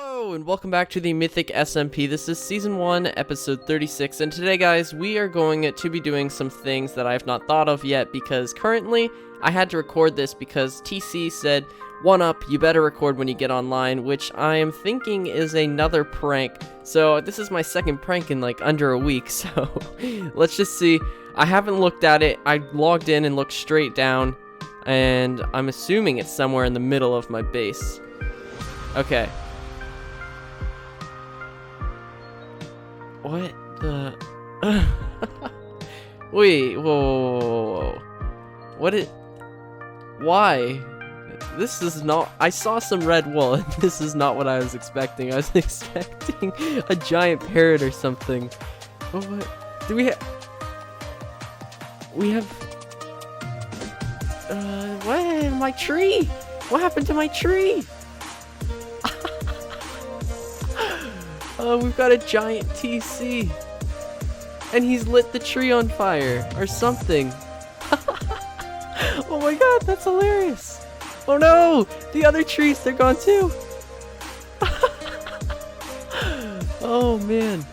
Hello and welcome back to the Mythic SMP. This is Season 1, Episode 36, and today guys, we are going to be doing some things that I have not thought of yet because currently I had to record this because TC said, "One up, you better record when you get online," which I am thinking is another prank. So this is my second prank in like under a week, so let's just see. I haven't looked at it. I logged in and looked straight down, and I'm assuming it's somewhere in the middle of my base. Okay. What the? Wait, whoa. What it? Why? This is not. I saw some red wool, and this is not what I was expecting. I was expecting a giant parrot or something. Oh, what? Do we have? We have. What? My tree? What happened to my tree? We've got a giant TC. And he's lit the tree on fire. Or something. Oh my god, that's hilarious. Oh no! The other trees, they're gone too. Oh man.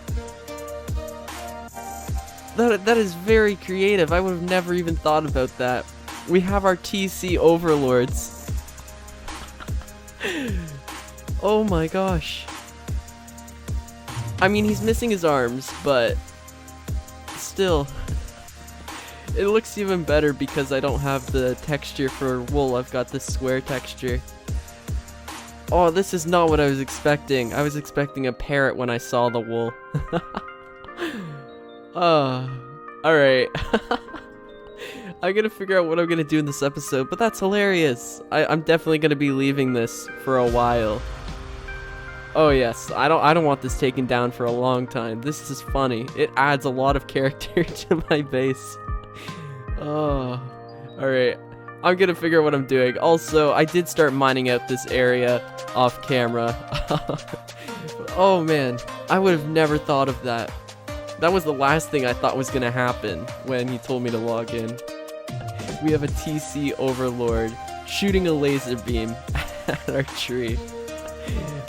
That is very creative. I would have never even thought about that. We have our TC overlords. Oh my gosh. I mean, he's missing his arms, but still, it looks even better because I don't have the texture for wool. I've got this square texture. Oh, this is not what I was expecting. I was expecting a parrot when I saw the wool. Alright. I'm gonna figure out what I'm gonna do in this episode, but that's hilarious. I'm definitely gonna be leaving this for a while. Oh yes, I don't want this taken down for a long time. This is funny. It adds a lot of character to my base. Oh, alright. I'm gonna figure out what I'm doing. Also, I did start mining out this area off camera. Oh man, I would have never thought of that. That was the last thing I thought was gonna happen when he told me to log in. We have a TC overlord shooting a laser beam at our tree.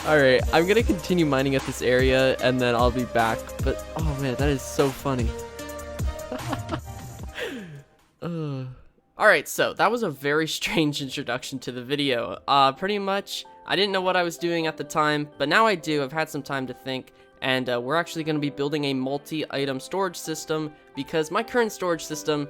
Alright, I'm gonna continue mining at this area and then I'll be back. But, oh man, that is so funny. Alright, so that was a very strange introduction to the video. Pretty much, I didn't know what I was doing at the time, but now I do. I've had some time to think, and we're actually gonna be building a multi-item storage system because my current storage system,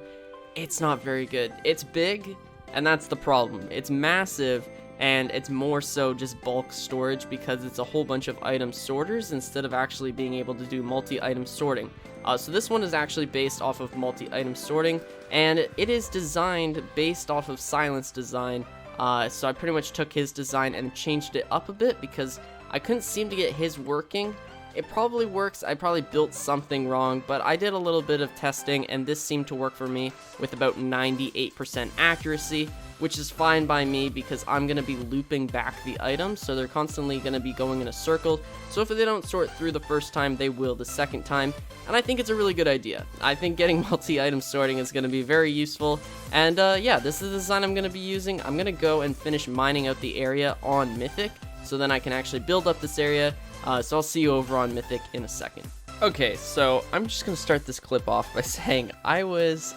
it's not very good. It's big, and that's the problem. It's massive, and it's more so just bulk storage because it's a whole bunch of item sorters instead of actually being able to do multi-item sorting. So this one is actually based off of multi-item sorting, and it is designed based off of Silent's design. So I pretty much took his design and changed it up a bit because I couldn't seem to get his working. It probably works. I probably built something wrong, but I did a little bit of testing, and this seemed to work for me with about 98% accuracy, which is fine by me because I'm going to be looping back the items, so they're constantly going to be going in a circle. So if they don't sort through the first time, they will the second time, and I think it's a really good idea. I think getting multi-item sorting is going to be very useful, and yeah, this is the design I'm going to be using. I'm going to go and finish mining out the area on Mythic, so then I can actually build up this area. So I'll see you over on Mythic in a second. Okay, so I'm just gonna start this clip off by saying I was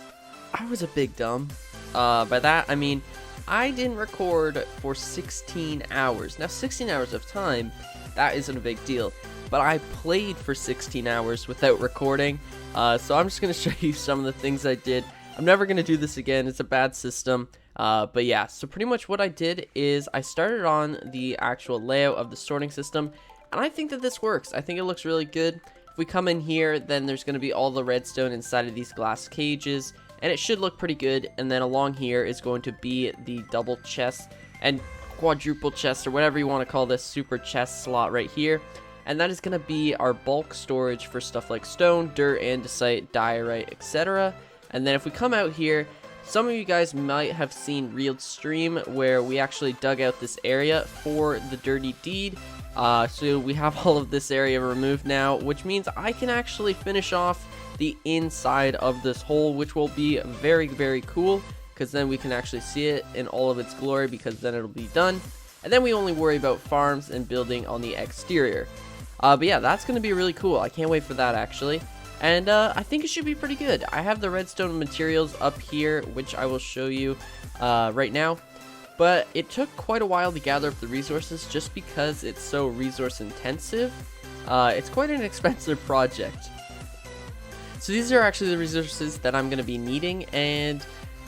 a big dumb. By that I mean I didn't record for 16 hours. Now 16 hours of time, that isn't a big deal, but I played for 16 hours without recording. So I'm just gonna show you some of the things I did. I'm never gonna do this again. It's a bad system. But yeah, so pretty much what I did is I started on the actual layout of the sorting system. And I think that this works. I think it looks really good. If we come in here, then there's going to be all the redstone inside of these glass cages, and it should look pretty good. And then along here is going to be the double chest and quadruple chest, or whatever you want to call this super chest slot right here. And that is going to be our bulk storage for stuff like stone, dirt, andesite, diorite, etc. And then if we come out here, some of you guys might have seen Real's stream where we actually dug out this area for the dirty deed. So we have all of this area removed now, which means I can actually finish off the inside of this hole, which will be very, very cool, because then we can actually see it in all of its glory, because then it'll be done. and then we only worry about farms and building on the exterior. But yeah, that's going to be really cool. I can't wait for that, actually. And I think it should be pretty good. I have the redstone materials up here, which I will show you right now. But it took quite a while to gather up the resources just because it's so resource intensive. It's quite an expensive project. So these are actually the resources that I'm going to be needing, and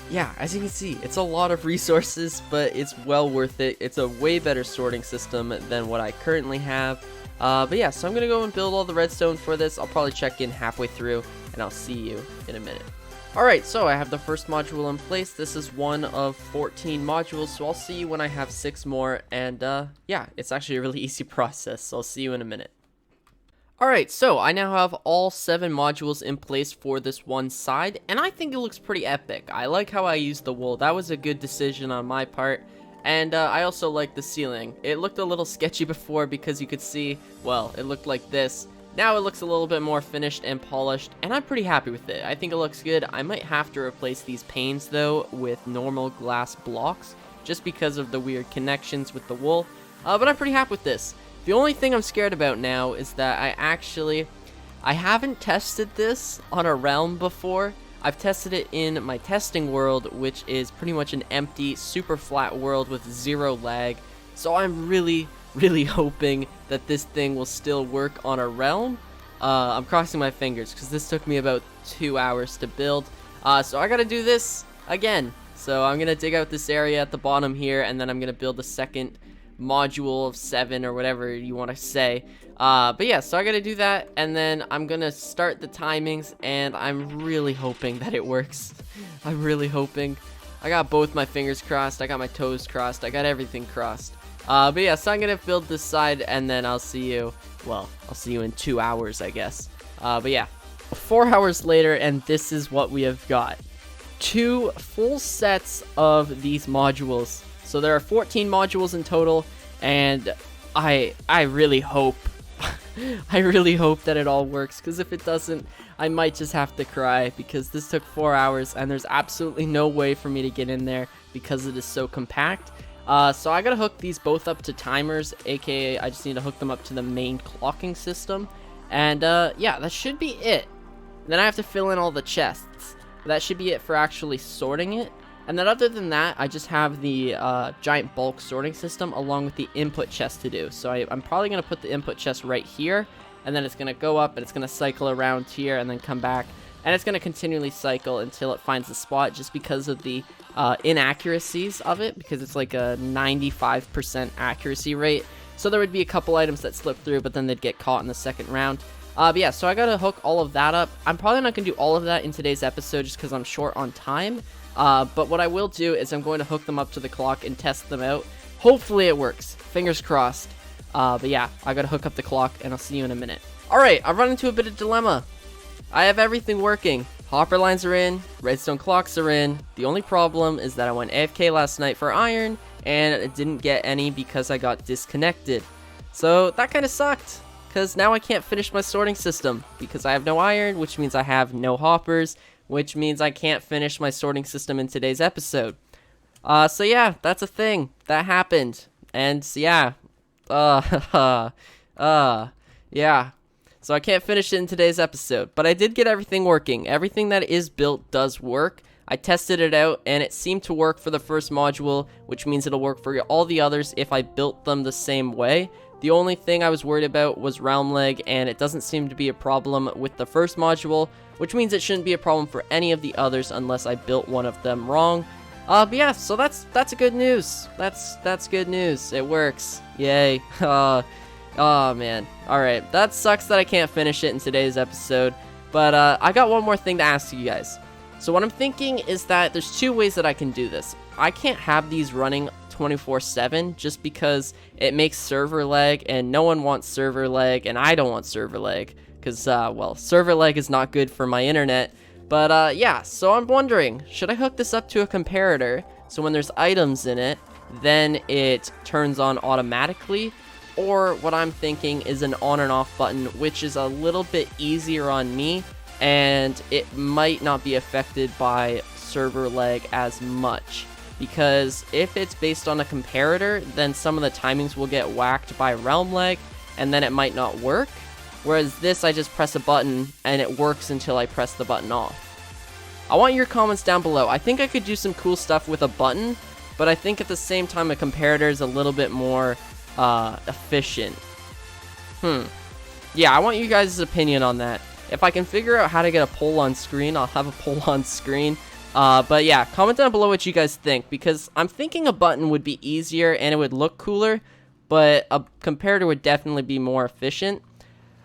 yeah, as you can see, it's a lot of resources, but it's well worth it. It's a way better sorting system than what I currently have. But yeah, so I'm going to go and build all the redstone for this. I'll probably check in halfway through, and I'll see you in a minute. Alright, so I have the first module in place. This is one of 14 modules, so I'll see you when I have 6 more, and yeah, it's actually a really easy process, so I'll see you in a minute. Alright, so I now have all 7 modules in place for this one side, and I think it looks pretty epic. I like how I used the wool. That was a good decision on my part. And I also like the ceiling. It looked a little sketchy before because you could see, well, it looked like this. Now it looks a little bit more finished and polished, and I'm pretty happy with it. I think it looks good. I might have to replace these panes, though, with normal glass blocks, just because of the weird connections with the wool. But I'm pretty happy with this. The only thing I'm scared about now is that I haven't tested this on a realm before. I've tested it in my testing world, which is pretty much an empty, super flat world with 0 lag. So I'm really hoping that this thing will still work on a realm. I'm crossing my fingers because this took me about 2 hours to build. So I gotta do this again. So I'm gonna dig out this area at the bottom here, and then I'm gonna build a second module of 7 or whatever you want to say. But yeah, so I gotta do that, and then I'm gonna start the timings, and I'm really hoping that it works. I'm really hoping. I got both my fingers crossed, I got my toes crossed, I got everything crossed. But yeah, so I'm gonna build this side, and then I'll see you, well, I'll see you in 2 hours, I guess. But yeah, 4 hours later, and this is what we have got. 2 full sets of these modules. So there are 14 modules in total, and I really hope I really hope that it all works, because if it doesn't, I might just have to cry, because this took 4 hours and there's absolutely no way for me to get in there because it is so compact. So I gotta hook these both up to timers, aka I just need to hook them up to the main clocking system, and yeah, that should be it. Then I have to fill in all the chests. That should be it for actually sorting it. And then other than that, I just have the giant bulk sorting system along with the input chest to do. So I'm probably going to put the input chest right here, and then it's going to go up, and it's going to cycle around here and then come back. And it's going to continually cycle until it finds a spot, just because of the inaccuracies of it, because it's like a 95% accuracy rate. So there would be a couple items that slip through, but then they'd get caught in the second round. But yeah, so I got to hook all of that up. I'm probably not going to do all of that in today's episode just because I'm short on time. But what I will do is I'm going to hook them up to the clock and test them out. Hopefully it works. Fingers crossed. But yeah, I gotta hook up the clock, and I'll see you in a minute. Alright, I've run into a bit of dilemma. I have everything working. Hopper lines are in, redstone clocks are in. The only problem is that I went AFK last night for iron, and it didn't get any because I got disconnected. So that kind of sucked, because now I can't finish my sorting system, because I have no iron, which means I have no hoppers, which means I can't finish my sorting system in today's episode. So yeah, that's a thing. That happened. And yeah. Yeah. So I can't finish it in today's episode. But I did get everything working. Everything that is built does work. I tested it out, and it seemed to work for the first module, which means it'll work for all the others if I built them the same way. The only thing I was worried about was realm lag, and it doesn't seem to be a problem with the first module, which means it shouldn't be a problem for any of the others unless I built one of them wrong. But yeah, so that's a good news. That's good news. It works. Yay. Oh man. Alright, that sucks that I can't finish it in today's episode, but I got one more thing to ask you guys. So what I'm thinking is that there's 2 ways that I can do this. I can't have these running 24/7 just because it makes server lag, and no one wants server lag, and I don't want server lag because well, server lag is not good for my internet. But yeah, so I'm wondering, should I hook this up to a comparator so when there's items in it, then it turns on automatically? Or what I'm thinking is an on and off button, which is a little bit easier on me, and it might not be affected by server lag as much. because if it's based on a comparator, then some of the timings will get whacked by realm lag, and then it might not work. Whereas this, I just press a button, and it works until I press the button off. I want your comments down below. I think I could do some cool stuff with a button, but I think at the same time a comparator is a little bit more efficient. Yeah, I want you guys' opinion on that. If I can figure out how to get a poll on screen, I'll have a poll on screen. But yeah, comment down below what you guys think, because I'm thinking a button would be easier and it would look cooler, but a comparator would definitely be more efficient.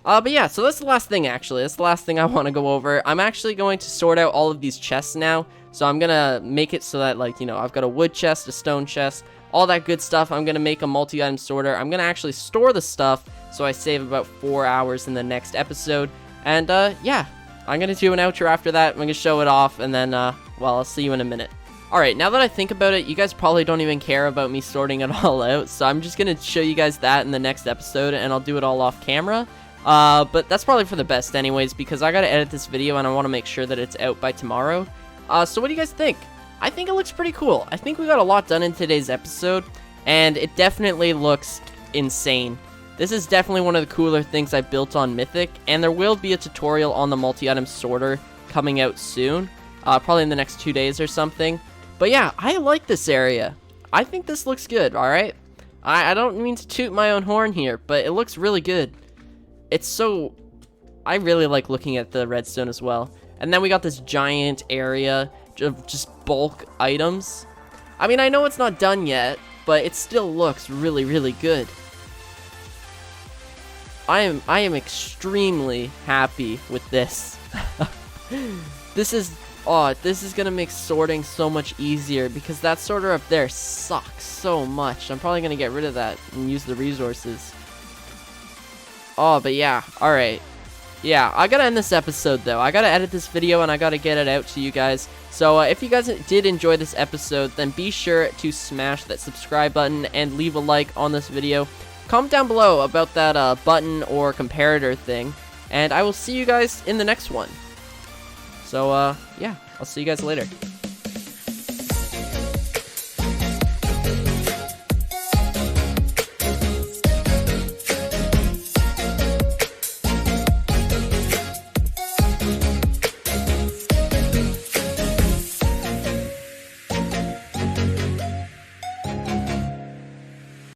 But yeah, so that's the last thing actually. That's the last thing I want to go over. I'm actually going to sort out all of these chests now. So I'm going to make it so that, like, you know, I've got a wood chest, a stone chest, all that good stuff. I'm going to make a multi-item sorter. I'm going to actually store the stuff so I save about 4 hours in the next episode. And yeah, I'm going to do an outro after that. I'm going to show it off, and then, well, I'll see you in a minute. Alright, now that I think about it, you guys probably don't even care about me sorting it all out. So I'm just going to show you guys that in the next episode, and I'll do it all off camera. But that's probably for the best anyways, because I gotta edit this video and I want to make sure that it's out by tomorrow. So what do you guys think? I think it looks pretty cool. I think we got a lot done in today's episode, and it definitely looks insane. This is definitely one of the cooler things I built on Mythic, and there will be a tutorial on the multi-item sorter coming out soon, probably in the next 2 days or something. But yeah, I like this area. I think this looks good, alright? I don't mean to toot my own horn here, but it looks really good. It's so... I really like looking at the redstone as well. And then we got this giant area of just bulk items. I mean, I know it's not done yet, but it still looks really, really good. I am extremely happy with this. This is gonna make sorting so much easier, because that sorter up there sucks so much. I'm probably gonna get rid of that and use the resources. Oh, but yeah, alright. Yeah, I gotta end this episode, though. I gotta edit this video, and I gotta get it out to you guys. So, if you guys did enjoy this episode, then be sure to smash that subscribe button and leave a like on this video. Comment down below about that button or comparator thing, and I will see you guys in the next one. So, yeah, I'll see you guys later.